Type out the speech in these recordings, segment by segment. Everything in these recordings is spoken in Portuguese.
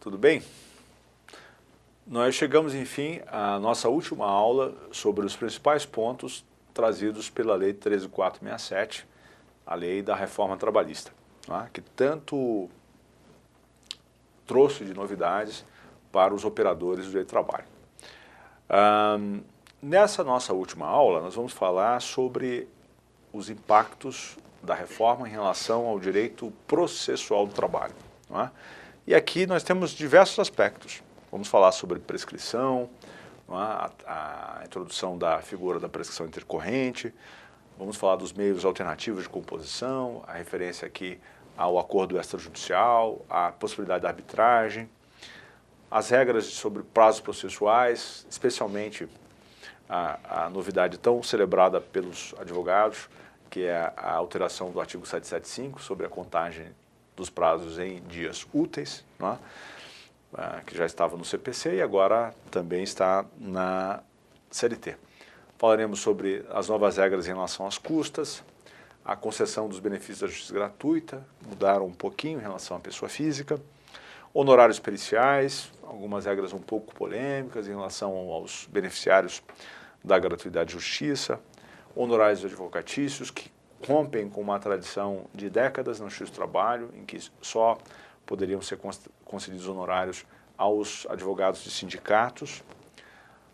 tudo bem? Nós chegamos, enfim, à nossa última aula sobre os principais pontos trazidos pela Lei 13.467, a lei da reforma trabalhista, né, que tanto trouxe de novidades para os operadores do direito do trabalho. Nessa nossa última aula, nós vamos falar sobre os impactos da reforma em relação ao direito processual do trabalho. Né? E aqui nós temos diversos aspectos. Vamos falar sobre prescrição, a introdução da figura da prescrição intercorrente, vamos falar dos meios alternativos de composição, a referência aqui ao acordo extrajudicial, a possibilidade da arbitragem, as regras sobre prazos processuais, especialmente a novidade tão celebrada pelos advogados, que é a alteração do artigo 775 sobre a contagem dos prazos em dias úteis, né? Que já estava no CPC e agora também está na CLT. Falaremos sobre as novas regras em relação às custas, a concessão dos benefícios da justiça gratuita, mudaram um pouquinho em relação à pessoa física, honorários periciais, algumas regras um pouco polêmicas em relação aos beneficiários da gratuidade de justiça, honorários advocatícios que rompem com uma tradição de décadas na justiça do trabalho, em que só poderiam ser concedidos honorários aos advogados de sindicatos.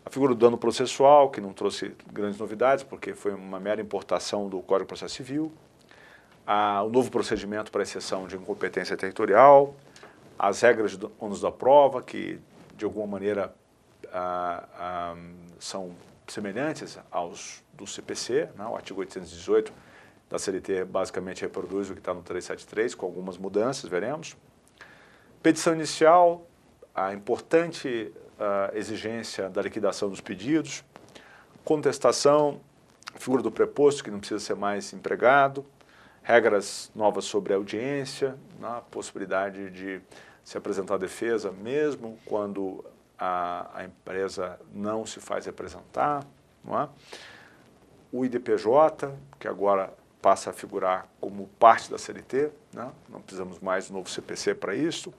A figura do dano processual, que não trouxe grandes novidades, porque foi uma mera importação do Código de Processo Civil. O novo procedimento para exceção de incompetência territorial. As regras do ônus da prova, que de alguma maneira são semelhantes aos do CPC, né? O artigo 818 da CLT basicamente reproduz o que está no 373, com algumas mudanças, veremos. Petição inicial, a importante exigência da liquidação dos pedidos, contestação, figura do preposto, que não precisa ser mais empregado, regras novas sobre a audiência, a possibilidade de se apresentar a defesa mesmo quando a empresa não se faz representar, não é? O IDPJ, que agora passa a figurar como parte da CLT, né? Não precisamos mais do novo CPC para isso.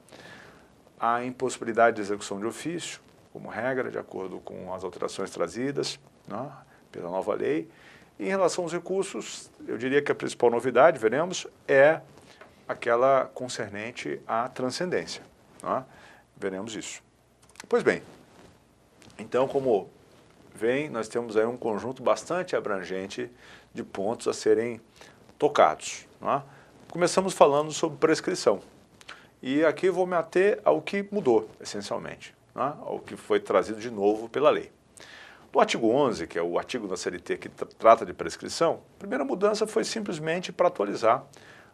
A impossibilidade de execução de ofício, como regra, de acordo com as alterações trazidas, né, pela nova lei. E em relação aos recursos, eu diria que a principal novidade, veremos, é aquela concernente à transcendência. Né? Veremos isso. Pois bem, então, como vem, nós temos aí um conjunto bastante abrangente de pontos a serem tocados. Né? Começamos falando sobre prescrição. E aqui eu vou me ater ao que mudou, essencialmente, né? Ao que foi trazido de novo pela lei. No artigo 11, que é o artigo da CLT que trata de prescrição, a primeira mudança foi simplesmente para atualizar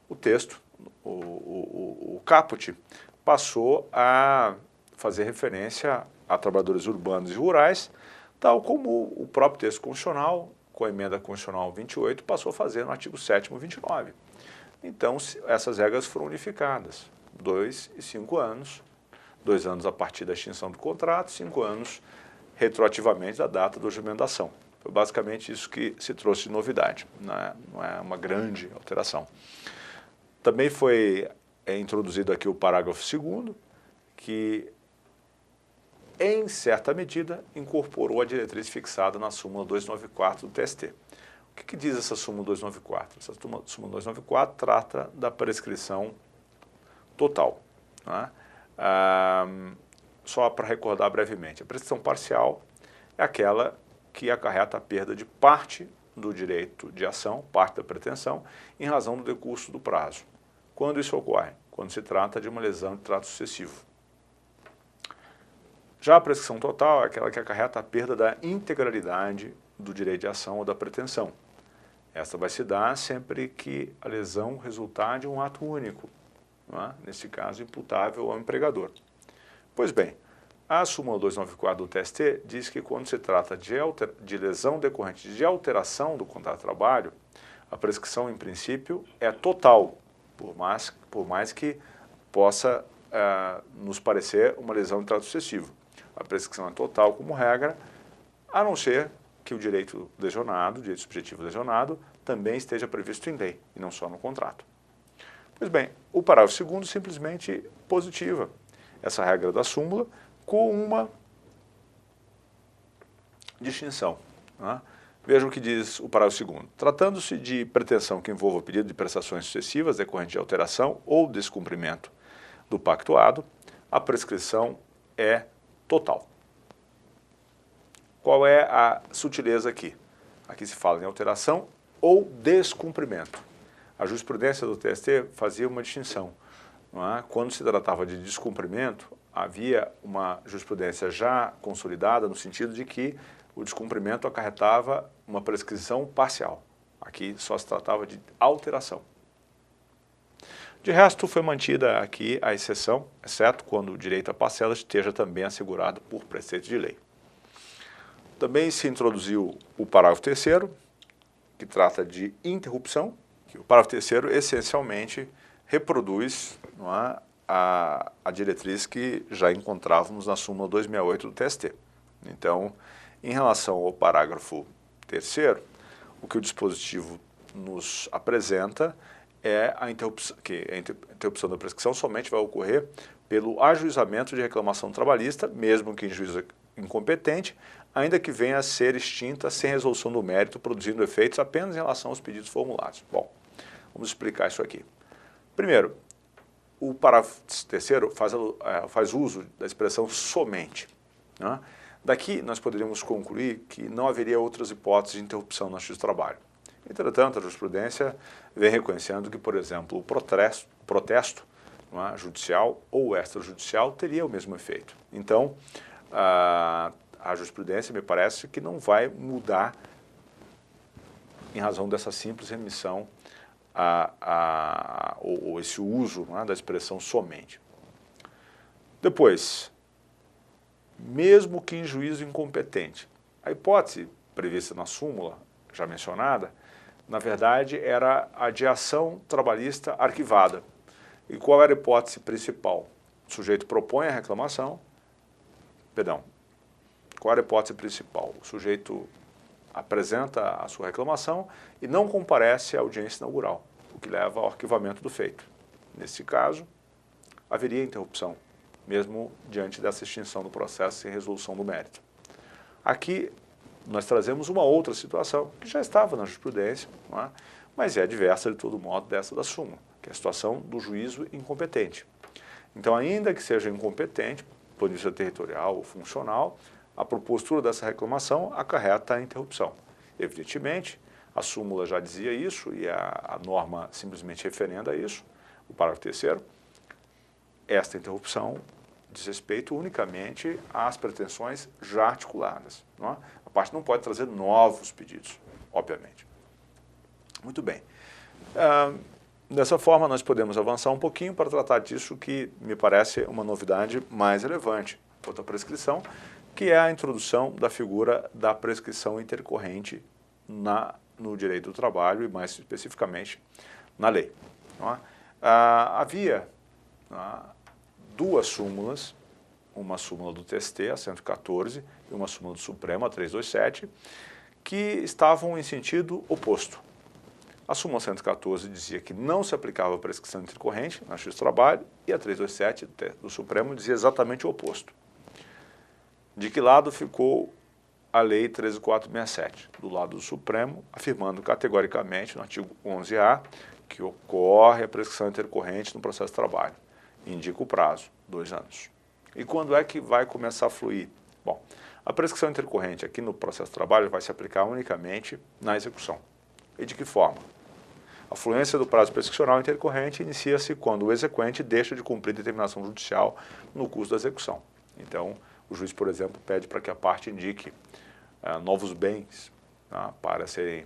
o texto. O caput passou a fazer referência a trabalhadores urbanos e rurais, tal como o próprio texto constitucional, com a emenda constitucional 28, passou a fazer no artigo 7º 29. Então, essas regras foram unificadas. 2 e 5 anos, 2 anos a partir da extinção do contrato, 5 anos retroativamente da data do julgamento da ação. Foi basicamente isso que se trouxe de novidade, não é uma grande alteração. Também foi introduzido aqui o parágrafo 2º, que em certa medida incorporou a diretriz fixada na súmula 294 do TST. O que diz essa súmula 294? Essa súmula 294 trata da prescrição total. Né? Só para recordar brevemente, a prescrição parcial é aquela que acarreta a perda de parte do direito de ação, parte da pretensão, em razão do decurso do prazo. Quando isso ocorre? Quando se trata de uma lesão de trato sucessivo. Já a prescrição total é aquela que acarreta a perda da integralidade do direito de ação ou da pretensão. Essa vai se dar sempre que a lesão resultar de um ato único, nesse caso imputável ao empregador. Pois bem, a súmula 294 do TST diz que quando se trata de lesão decorrente de alteração do contrato de trabalho, a prescrição em princípio é total, por mais que possa nos parecer uma lesão de trato sucessivo. A prescrição é total como regra, a não ser que o direito lesionado, o direito subjetivo lesionado, também esteja previsto em lei e não só no contrato. Pois bem, o parágrafo 2º simplesmente positiva essa regra da súmula com uma distinção. Né? Veja o que diz o parágrafo 2º. Tratando-se de pretensão que envolva pedido de prestações sucessivas decorrente de alteração ou descumprimento do pactuado, a prescrição é total. Qual é a sutileza aqui? Aqui se fala em alteração ou descumprimento. A jurisprudência do TST fazia uma distinção. Não é? Quando se tratava de descumprimento, havia uma jurisprudência já consolidada no sentido de que o descumprimento acarretava uma prescrição parcial. Aqui só se tratava de alteração. De resto, foi mantida aqui a exceção, exceto quando o direito à parcela esteja também assegurado por preceito de lei. Também se introduziu o parágrafo 3º, que trata de interrupção. O parágrafo 3º, essencialmente, reproduz, não é, a diretriz que já encontrávamos na súmula 268 do TST. Então, em relação ao parágrafo 3º, o que o dispositivo nos apresenta é que a interrupção da prescrição somente vai ocorrer pelo ajuizamento de reclamação trabalhista, mesmo que em juízo incompetente, ainda que venha a ser extinta sem resolução do mérito, produzindo efeitos apenas em relação aos pedidos formulados. Bom, vamos explicar isso aqui. Primeiro, o parágrafo 3º faz uso da expressão somente. Né? Daqui nós poderíamos concluir que não haveria outras hipóteses de interrupção na justiça do trabalho. Entretanto, a jurisprudência vem reconhecendo que, por exemplo, o protesto não é, judicial ou extrajudicial teria o mesmo efeito. Então, a jurisprudência me parece que não vai mudar em razão dessa simples remissão ou esse uso não é, da expressão somente. Depois, mesmo que em juízo incompetente, a hipótese prevista na súmula, já mencionada, na verdade era a de ação trabalhista arquivada. E qual era a hipótese principal? O sujeito propõe a reclamação, qual era a hipótese principal? O sujeito apresenta a sua reclamação e não comparece à audiência inaugural, o que leva ao arquivamento do feito. Nesse caso, haveria interrupção, mesmo diante dessa extinção do processo sem resolução do mérito. Aqui, nós trazemos uma outra situação, que já estava na jurisprudência, não é? Mas é diversa de todo modo dessa da súmula, que é a situação do juízo incompetente. Então, ainda que seja incompetente, por vista territorial ou funcional, a propositura dessa reclamação acarreta a interrupção. Evidentemente, a súmula já dizia isso e a norma simplesmente referenda isso, o parágrafo 3º, esta interrupção diz respeito unicamente às pretensões já articuladas. Não é? A parte não pode trazer novos pedidos, obviamente. Muito bem. Dessa forma, nós podemos avançar um pouquinho para tratar disso que me parece uma novidade mais relevante quanto à prescrição, que é a introdução da figura da prescrição intercorrente no direito do trabalho e, mais especificamente, na lei. Não é? Havia duas súmulas, uma súmula do TST, a 114, e uma súmula do Supremo, a 327, que estavam em sentido oposto. A súmula 114 dizia que não se aplicava a prescrição intercorrente na justiça do trabalho e a 327 do Supremo dizia exatamente o oposto. De que lado ficou a Lei 13.467? Do lado do Supremo, afirmando categoricamente no artigo 11A que ocorre a prescrição intercorrente no processo de trabalho. Indica o prazo, 2 anos. E quando é que vai começar a fluir? Bom, a prescrição intercorrente aqui no processo de trabalho vai se aplicar unicamente na execução. E de que forma? A fluência do prazo prescricional intercorrente inicia-se quando o exequente deixa de cumprir determinação judicial no curso da execução. Então, o juiz, por exemplo, pede para que a parte indique novos bens para serem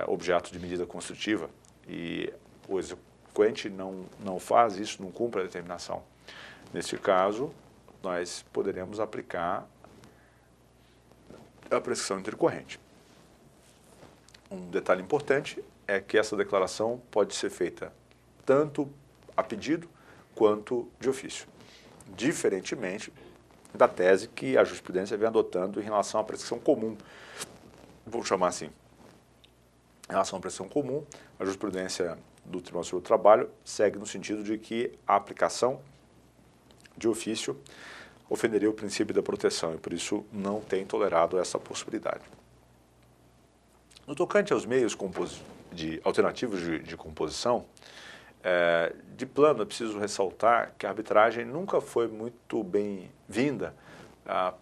objeto de medida construtiva e o exequente não faz isso, não cumpre a determinação. Nesse caso, nós poderemos aplicar a prescrição intercorrente. Um detalhe importante é que essa declaração pode ser feita tanto a pedido quanto de ofício, diferentemente da tese que a jurisprudência vem adotando em relação à prescrição comum. Vou chamar assim. Em relação à prescrição comum, a jurisprudência do Tribunal Superior do Trabalho segue no sentido de que a aplicação de ofício, ofenderia o princípio da proteção e, por isso, não tem tolerado essa possibilidade. No tocante aos meios alternativos de composição, de plano, é preciso ressaltar que a arbitragem nunca foi muito bem-vinda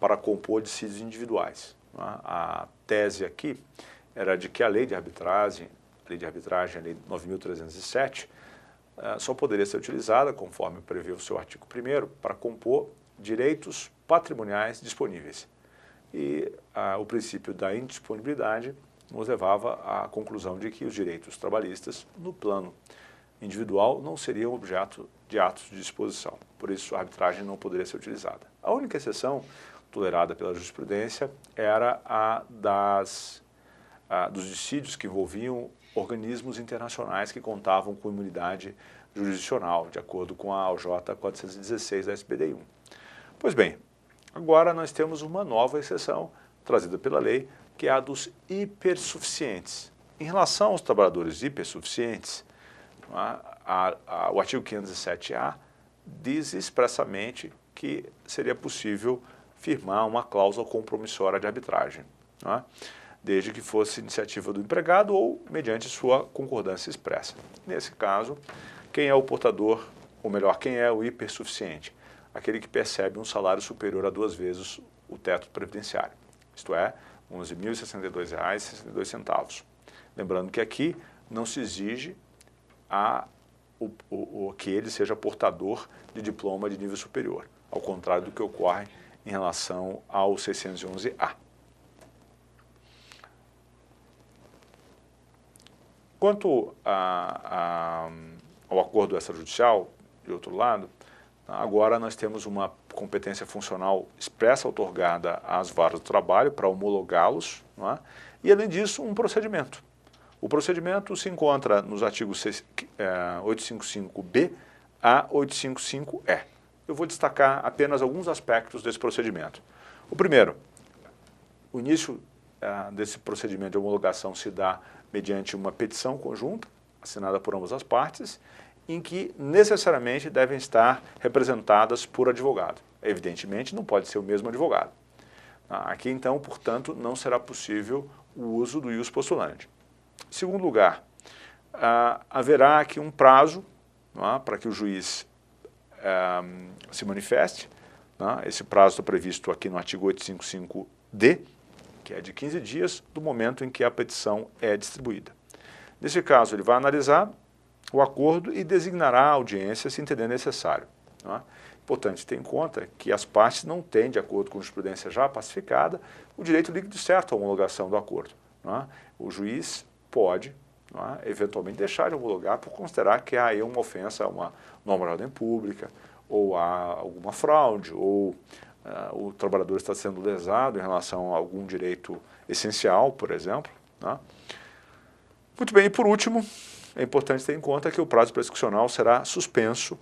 para compor dissídios individuais. A tese aqui era de que a lei de arbitragem, a lei 9.307, só poderia ser utilizada, conforme prevê o seu artigo 1º, para compor direitos patrimoniais disponíveis. E o princípio da indisponibilidade nos levava à conclusão de que os direitos trabalhistas, no plano individual, não seriam objeto de atos de disposição. Por isso, a arbitragem não poderia ser utilizada. A única exceção tolerada pela jurisprudência era a dos dissídios que envolviam organismos internacionais que contavam com imunidade jurisdicional, de acordo com a AUJ 416 da SBDI 1. Pois bem, agora nós temos uma nova exceção trazida pela lei, que é a dos hipersuficientes. Em relação aos trabalhadores hipersuficientes, o artigo 507-A diz expressamente que seria possível firmar uma cláusula compromissória de arbitragem, desde que fosse iniciativa do empregado ou mediante sua concordância expressa. Nesse caso, quem é o portador, ou melhor, quem é o hipersuficiente? Aquele que percebe um salário superior a 2 vezes o teto previdenciário, isto é, R$ 11.062,62. Lembrando que aqui não se exige que ele seja portador de diploma de nível superior, ao contrário do que ocorre em relação ao 611-A. Quanto ao acordo extrajudicial, de outro lado, agora nós temos uma competência funcional expressa outorgada às varas do trabalho para homologá-los, e, além disso, um procedimento. O procedimento se encontra nos artigos 855-B a 855-E. Eu vou destacar apenas alguns aspectos desse procedimento. O primeiro, o início desse procedimento de homologação se dá mediante uma petição conjunta, assinada por ambas as partes, em que necessariamente devem estar representadas por advogado. Evidentemente, não pode ser o mesmo advogado. Aqui, então, portanto, não será possível o uso do ius postulante. Em segundo lugar, haverá aqui um prazo para que o juiz se manifeste. Esse prazo está previsto aqui no artigo 855-D, que é de 15 dias do momento em que a petição é distribuída. Nesse caso, ele vai analisar o acordo e designará a audiência se entender necessário. Importante ter em conta que as partes não têm, de acordo com a jurisprudência já pacificada, o direito líquido certo à homologação do acordo. O juiz pode, eventualmente, deixar de homologar por considerar que há aí uma ofensa a uma norma de ordem pública, ou há alguma fraude, ou o trabalhador está sendo lesado em relação a algum direito essencial, por exemplo. Muito bem, e por último, é importante ter em conta que o prazo prescricional será suspenso,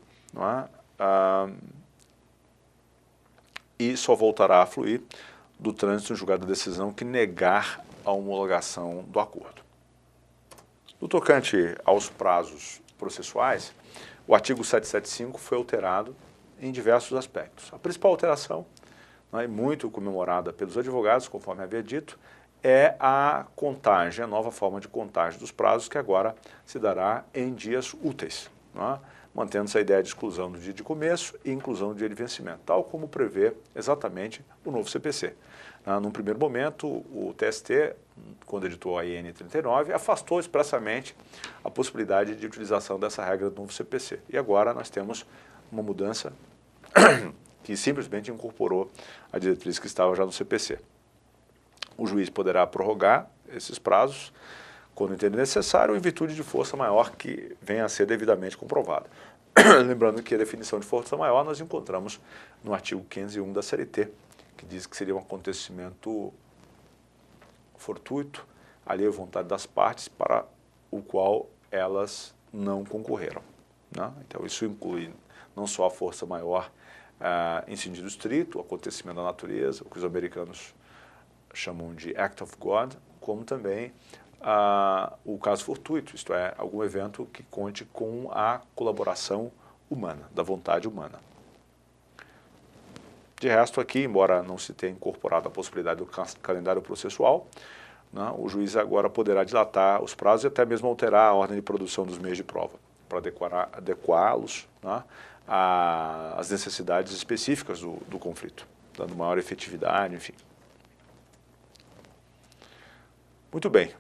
e só voltará a fluir do trânsito em julgado da decisão que negar a homologação do acordo. No tocante aos prazos processuais, o artigo 775 foi alterado em diversos aspectos. A principal alteração, e muito comemorada pelos advogados, conforme havia dito, é a contagem, a nova forma de contagem dos prazos, que agora se dará em dias úteis, mantendo-se a ideia de exclusão do dia de começo e inclusão do dia de vencimento, tal como prevê exatamente o novo CPC. Num primeiro momento, o TST, quando editou a IN 39, afastou expressamente a possibilidade de utilização dessa regra do novo CPC. E agora nós temos uma mudança que simplesmente incorporou a diretriz que estava já no CPC. O juiz poderá prorrogar esses prazos quando entender necessário, em virtude de força maior que venha a ser devidamente comprovada. Lembrando que a definição de força maior nós encontramos no artigo 501 da CLT, que diz que seria um acontecimento fortuito, alheio à vontade das partes, para o qual elas não concorreram. Então, isso inclui não só a força maior em sentido estrito, o acontecimento da natureza, o que os americanos chamam de Act of God, como também o caso fortuito, isto é, algum evento que conte com a colaboração humana, da vontade humana. De resto aqui, embora não se tenha incorporado a possibilidade do calendário processual, né, o juiz agora poderá dilatar os prazos e até mesmo alterar a ordem de produção dos meios de prova, para adequá-los, né, às necessidades específicas do conflito, dando maior efetividade, enfim. Muito bem.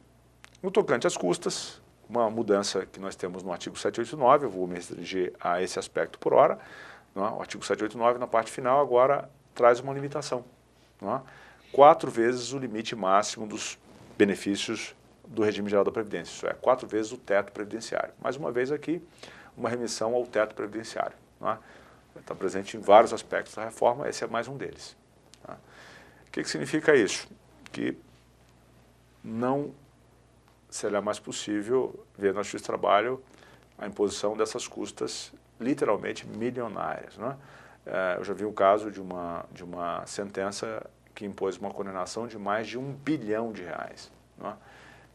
No tocante às custas, uma mudança que nós temos no artigo 789, eu vou me restringir a esse aspecto por hora, né? O artigo 789, na parte final, agora traz uma limitação, né? 4 vezes o limite máximo dos benefícios do regime geral da Previdência, isso é, 4 vezes o teto previdenciário. Mais uma vez aqui, uma remissão ao teto previdenciário, né? Está presente em vários aspectos da reforma, esse é mais um deles, né? O que significa isso? Que não será mais possível ver na Justiça do Trabalho a imposição dessas custas literalmente milionárias, né? Eu já vi um caso de uma sentença que impôs uma condenação de mais de R$1 bilhão, né?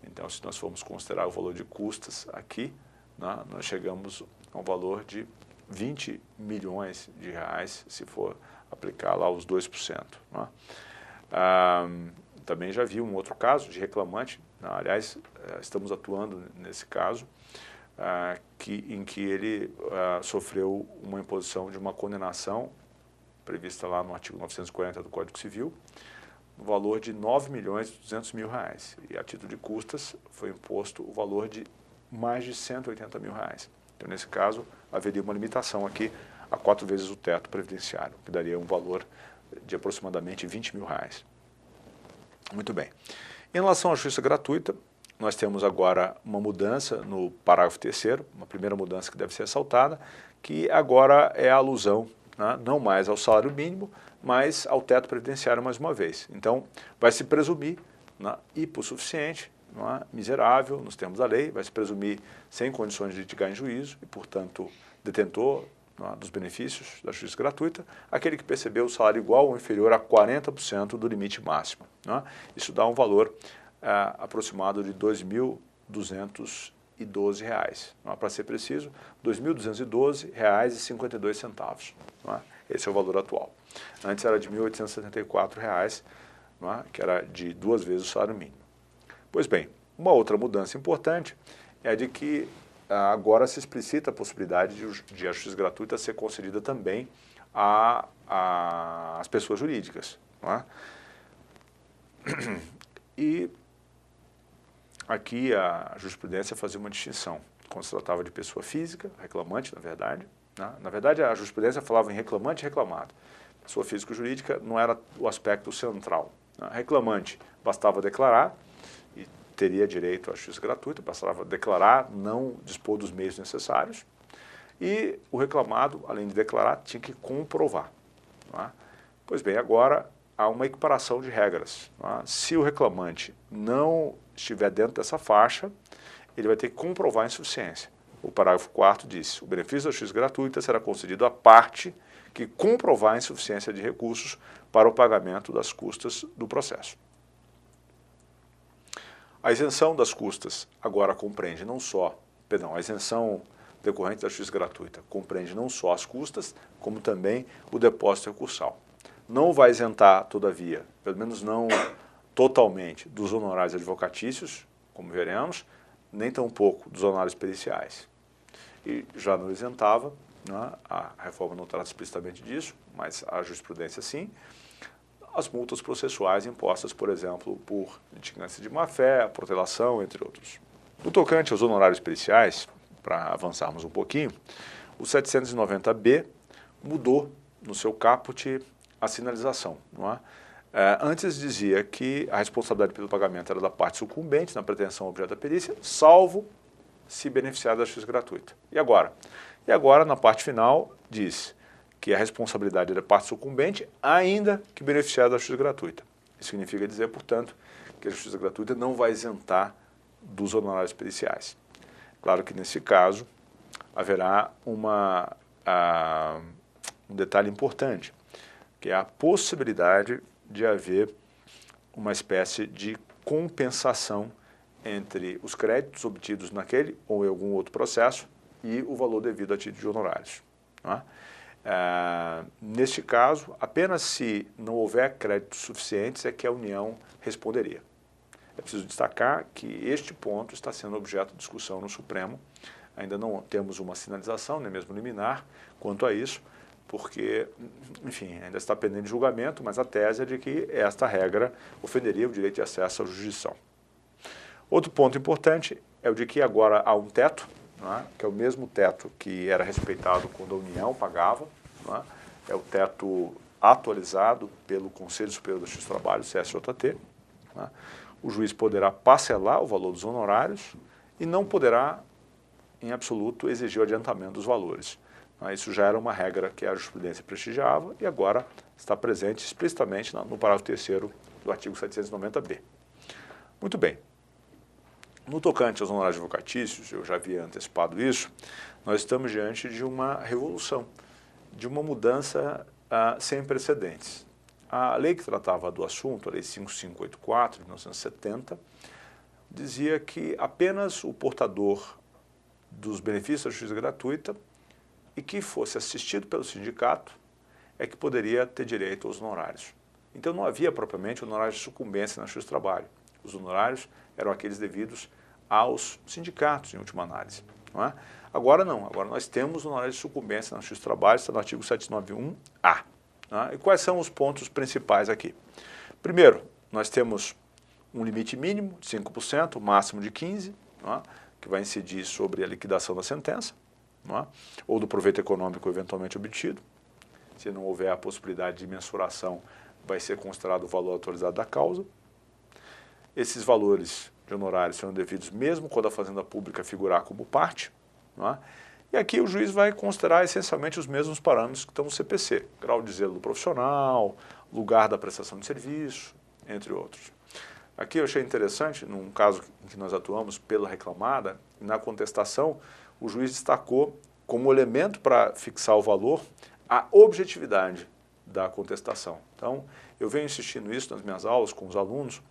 Então, se nós formos considerar o valor de custas aqui, né, nós chegamos a um valor de R$20 milhões, se for aplicar lá os 2%, né? Também já vi um outro caso de reclamante, aliás, estamos atuando nesse caso, em que ele sofreu uma imposição de uma condenação prevista lá no artigo 940 do Código Civil, no valor de R$9.200.000, e a título de custas foi imposto o valor de mais de R$180 mil. Então, nesse caso, haveria uma limitação aqui a 4 vezes o teto previdenciário, que daria um valor de aproximadamente R$20 mil. Muito bem. Em relação à justiça gratuita, nós temos agora uma mudança no parágrafo 3º, uma primeira mudança que deve ser ressaltada, que agora é a alusão, né, não mais ao salário mínimo, mas ao teto previdenciário mais uma vez. Então, vai se presumir, né, hipossuficiente, né, miserável, nos termos da lei, vai se presumir sem condições de litigar em juízo e, portanto, detentor, né, dos benefícios da justiça gratuita, aquele que percebeu o salário igual ou inferior a 40% do limite máximo, né? Isso dá um valor aproximado de R$ 2.212, para ser preciso, R$ 2.212,52, né? Esse é o valor atual. Antes era de R$ 1.874, né, que era de 2 vezes o salário mínimo. Pois bem, uma outra mudança importante é de que agora se explicita a possibilidade de a justiça gratuita ser concedida também às pessoas jurídicas, né? E aqui a jurisprudência fazia uma distinção, quando se tratava de pessoa física, reclamante, na verdade, né? Na verdade, a jurisprudência falava em reclamante e reclamado. Pessoa física ou jurídica não era o aspecto central, né? Reclamante bastava declarar e teria direito à justiça gratuita, bastava declarar, não dispor dos meios necessários, e o reclamado, além de declarar, tinha que comprovar, né? Pois bem, agora há uma equiparação de regras, né? Se o reclamante não estiver dentro dessa faixa, ele vai ter que comprovar a insuficiência. O parágrafo 4º diz: o benefício da justiça gratuita será concedido à parte que comprovar a insuficiência de recursos para o pagamento das custas do processo. A isenção das custas agora compreende não só, a isenção decorrente da justiça gratuita compreende não só as custas, como também o depósito recursal. Não vai isentar, todavia, pelo menos não totalmente, dos honorários advocatícios, como veremos, nem tampouco dos honorários periciais. E já não isentava, né, a reforma não trata explicitamente disso, mas a jurisprudência sim, as multas processuais impostas, por exemplo, por litigância de má-fé, protelação, entre outros. No tocante aos honorários periciais, para avançarmos um pouquinho, o 790B mudou no seu caput a sinalização, não é? Antes dizia que a responsabilidade pelo pagamento era da parte sucumbente na pretensão objeto da perícia, salvo se beneficiar da justiça gratuita. E agora? E agora, na parte final, diz que a responsabilidade é da parte sucumbente, ainda que beneficiar da justiça gratuita. Isso significa dizer, portanto, que a justiça gratuita não vai isentar dos honorários periciais. Claro que, nesse caso, haverá um detalhe importante, que é a possibilidade de haver uma espécie de compensação entre os créditos obtidos naquele ou em algum outro processo e o valor devido a título de honorários, não é? Neste caso, apenas se não houver créditos suficientes é que a União responderia. É preciso destacar que este ponto está sendo objeto de discussão no Supremo. Ainda não temos uma sinalização, nem mesmo liminar, quanto a isso, porque, enfim, ainda está pendente de julgamento, mas a tese é de que esta regra ofenderia o direito de acesso à jurisdição. Outro ponto importante é o de que agora há um teto, né, que é o mesmo teto que era respeitado quando a União pagava, né, é o teto atualizado pelo Conselho Superior da Justiça do Trabalho, CSJT. Né, o juiz poderá parcelar o valor dos honorários e não poderá, em absoluto, exigir o adiantamento dos valores. Isso já era uma regra que a jurisprudência prestigiava e agora está presente explicitamente no parágrafo 3º do artigo 790-B. Muito bem. No tocante aos honorários advocatícios, eu já havia antecipado isso, nós estamos diante de uma revolução, de uma mudança sem precedentes. A lei que tratava do assunto, a Lei 5584, de 1970, dizia que apenas o portador dos benefícios da justiça gratuita e que fosse assistido pelo sindicato é que poderia ter direito aos honorários. Então não havia propriamente honorários de sucumbência na justiça do trabalho. Os honorários eram aqueles devidos aos sindicatos, em última análise. Não é? Agora não, agora nós temos honorários de sucumbência na justiça do trabalho, está no artigo 791-A. E quais são os pontos principais aqui? Primeiro, nós temos um limite mínimo de 5%, máximo de 15%, que vai incidir sobre a liquidação da sentença, ou do proveito econômico eventualmente obtido. Se não houver a possibilidade de mensuração, vai ser considerado o valor autorizado da causa. Esses valores de honorários serão devidos mesmo quando a fazenda pública figurar como parte. E aqui o juiz vai considerar essencialmente os mesmos parâmetros que estão no CPC, grau de zelo do profissional, lugar da prestação de serviço, entre outros. Aqui eu achei interessante, num caso em que nós atuamos pela reclamada, na contestação, o juiz destacou como elemento para fixar o valor a objetividade da contestação. Então, eu venho insistindo isso nas minhas aulas com os alunos,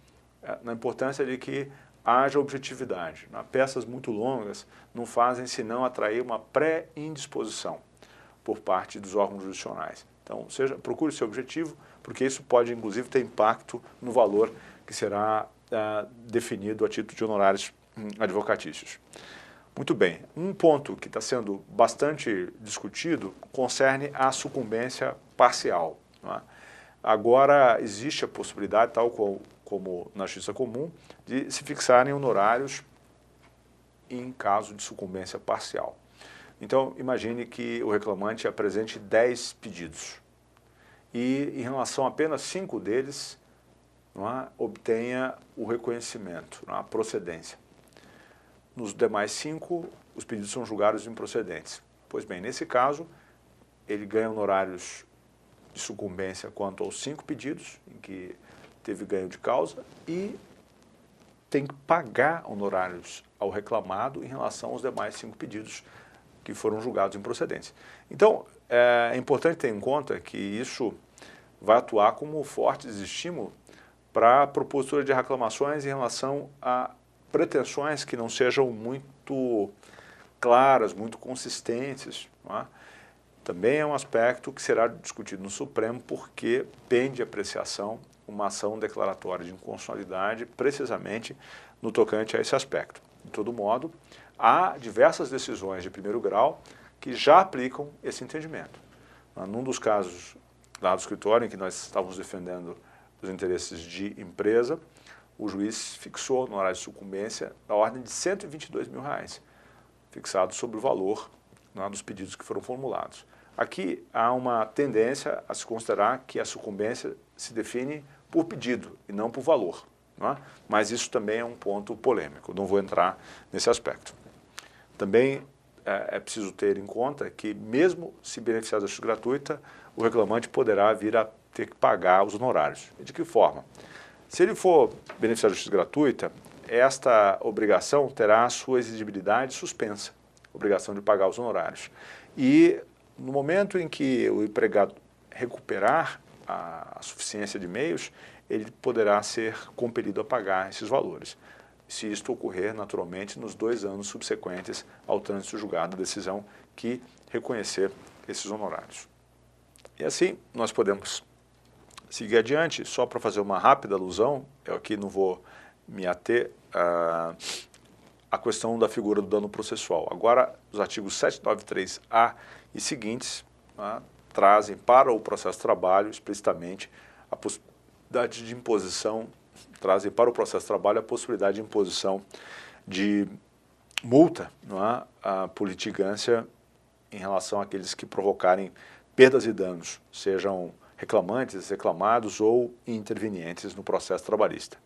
na importância de que haja objetividade. Peças muito longas não fazem senão atrair uma pré-indisposição por parte dos órgãos jurisdicionais. Então, procure ser objetivo, porque isso pode, inclusive, ter impacto no valor que será definido a título de honorários advocatícios. Muito bem, um ponto que está sendo bastante discutido concerne a sucumbência parcial. Agora existe a possibilidade, tal como na justiça comum, de se fixarem honorários em caso de sucumbência parcial. Então, imagine que o reclamante apresente 10 pedidos e, em relação a apenas 5 deles, obtenha o reconhecimento, a procedência. Nos demais 5, os pedidos são julgados improcedentes. Pois bem, nesse caso, ele ganha honorários de sucumbência quanto aos 5 pedidos, em que teve ganho de causa, e tem que pagar honorários ao reclamado em relação aos demais 5 pedidos que foram julgados improcedentes. Então, é importante ter em conta que isso vai atuar como forte estímulo para a propositura de reclamações em relação a pretensões que não sejam muito claras, muito consistentes. Também é um aspecto que será discutido no Supremo, porque pende apreciação uma ação declaratória de inconstitucionalidade precisamente no tocante a esse aspecto. De todo modo, há diversas decisões de primeiro grau que já aplicam esse entendimento. Num dos casos lá do escritório em que nós estávamos defendendo os interesses de empresa, o juiz fixou no honorário de sucumbência da ordem de R$122 mil, fixado sobre o valor dos pedidos que foram formulados. Aqui há uma tendência a se considerar que a sucumbência se define por pedido e não por valor. Mas isso também é um ponto polêmico, não vou entrar nesse aspecto. Também é preciso ter em conta que, mesmo se beneficiar da justiça gratuita, o reclamante poderá vir a ter que pagar os honorários. De que forma? Se ele for beneficiário da justiça gratuita, esta obrigação terá a sua exigibilidade suspensa, obrigação de pagar os honorários. E no momento em que o empregado recuperar a suficiência de meios, ele poderá ser compelido a pagar esses valores. Se isto ocorrer, naturalmente, nos 2 anos subsequentes ao trânsito julgado da decisão que reconhecer esses honorários. E assim nós podemos seguir adiante. Só para fazer uma rápida alusão, eu aqui não vou me ater à questão da figura do dano processual. Agora, os artigos 793A e seguintes trazem para o processo de trabalho explicitamente a possibilidade de imposição, trazem para o processo de trabalho a possibilidade de imposição de multa por litigância em relação àqueles que provocarem perdas e danos, sejam reclamantes, reclamados ou intervenientes no processo trabalhista.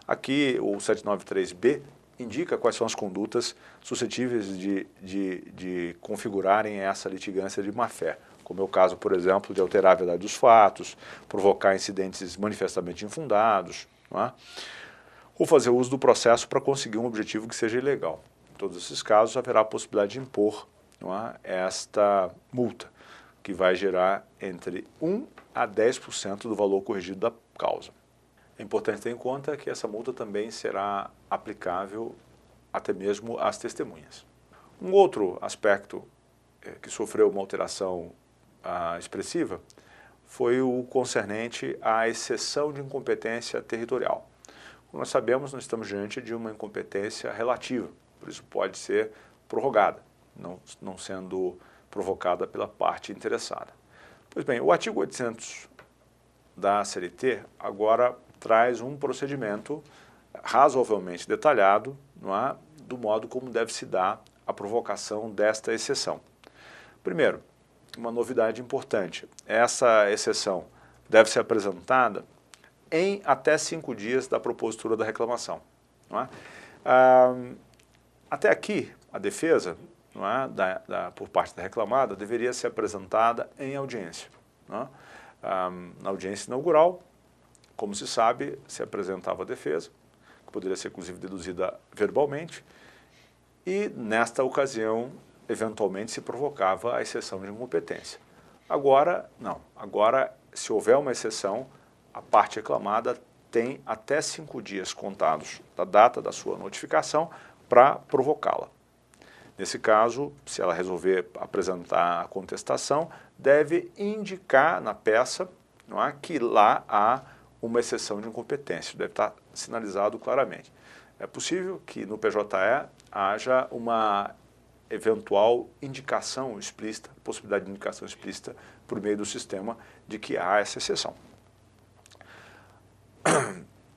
Aqui o 793B indica quais são as condutas suscetíveis de configurarem essa litigância de má-fé, como é o caso, por exemplo, de alterar a verdade dos fatos, provocar incidentes manifestamente infundados, ou fazer uso do processo para conseguir um objetivo que seja ilegal. Em todos esses casos haverá a possibilidade de impor esta multa, que vai gerar entre 1 a 10% do valor corrigido da causa. É importante ter em conta que essa multa também será aplicável até mesmo às testemunhas. Um outro aspecto que sofreu uma alteração expressiva foi o concernente à exceção de incompetência territorial. Como nós sabemos, nós estamos diante de uma incompetência relativa, por isso pode ser prorrogada, não sendo provocada pela parte interessada. Pois bem, o artigo 800 da CLT agora traz um procedimento razoavelmente detalhado do modo como deve se dar a provocação desta exceção. Primeiro, uma novidade importante, essa exceção deve ser apresentada em até 5 dias da propositura da reclamação. Até aqui, a defesa por parte da reclamada deveria ser apresentada em audiência. Na audiência inaugural, como se sabe, se apresentava a defesa, que poderia ser inclusive deduzida verbalmente, e nesta ocasião, eventualmente, se provocava a exceção de incompetência. Agora, não. Agora, se houver uma exceção, a parte reclamada tem até 5 dias contados da data da sua notificação para provocá-la. Nesse caso, se ela resolver apresentar a contestação, deve indicar na peça que lá há uma exceção de incompetência, deve estar sinalizado claramente. É possível que no PJE haja uma eventual indicação explícita, possibilidade de indicação explícita por meio do sistema de que há essa exceção.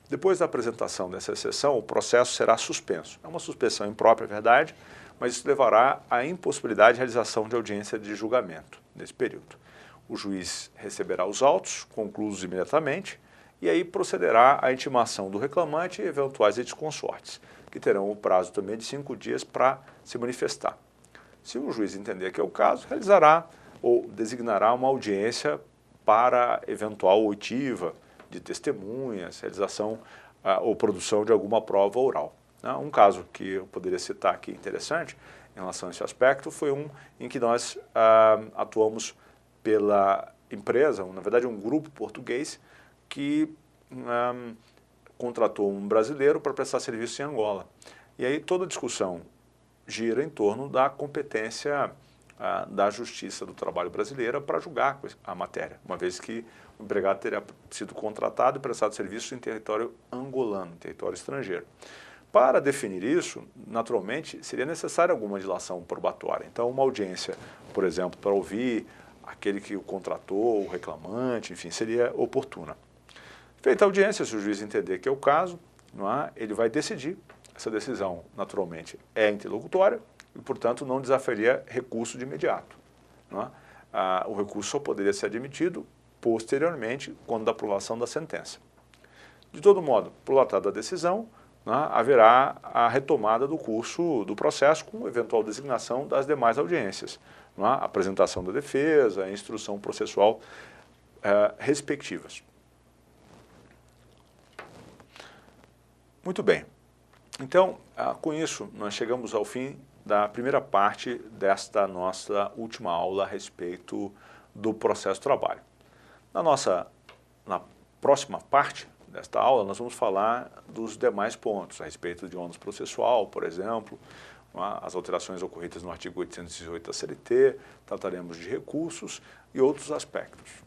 Depois da apresentação dessa exceção, o processo será suspenso. É uma suspensão imprópria, é verdade, mas isso levará à impossibilidade de realização de audiência de julgamento nesse período. O juiz receberá os autos, conclusos imediatamente, e aí procederá à intimação do reclamante e eventuais litisconsortes, que terão o prazo também de 5 dias para se manifestar. Se o juiz entender que é o caso, realizará ou designará uma audiência para eventual oitiva de testemunhas, realização ou produção de alguma prova oral. Um caso que eu poderia citar aqui interessante em relação a esse aspecto foi um em que nós atuamos pela empresa, na verdade um grupo português que contratou um brasileiro para prestar serviço em Angola. E aí toda a discussão gira em torno da competência da Justiça do Trabalho brasileira para julgar a matéria, uma vez que o empregado teria sido contratado e prestado serviço em território angolano, em território estrangeiro. Para definir isso, naturalmente, seria necessária alguma dilação probatória. Então, uma audiência, por exemplo, para ouvir aquele que o contratou, o reclamante, enfim, seria oportuna. Feita a audiência, se o juiz entender que é o caso, ele vai decidir. Essa decisão, naturalmente, é interlocutória e, portanto, não desafiaria recurso de imediato. O recurso só poderia ser admitido posteriormente, quando da aprovação da sentença. De todo modo, prolatada a decisão, haverá a retomada do curso do processo com eventual designação das demais audiências, a apresentação da defesa, a instrução processual respectivas. Muito bem. Então, com isso, nós chegamos ao fim da primeira parte desta nossa última aula a respeito do processo de trabalho. Na próxima parte desta aula, nós vamos falar dos demais pontos, a respeito de ônus processual, por exemplo, as alterações ocorridas no artigo 818 da CLT, trataremos de recursos e outros aspectos.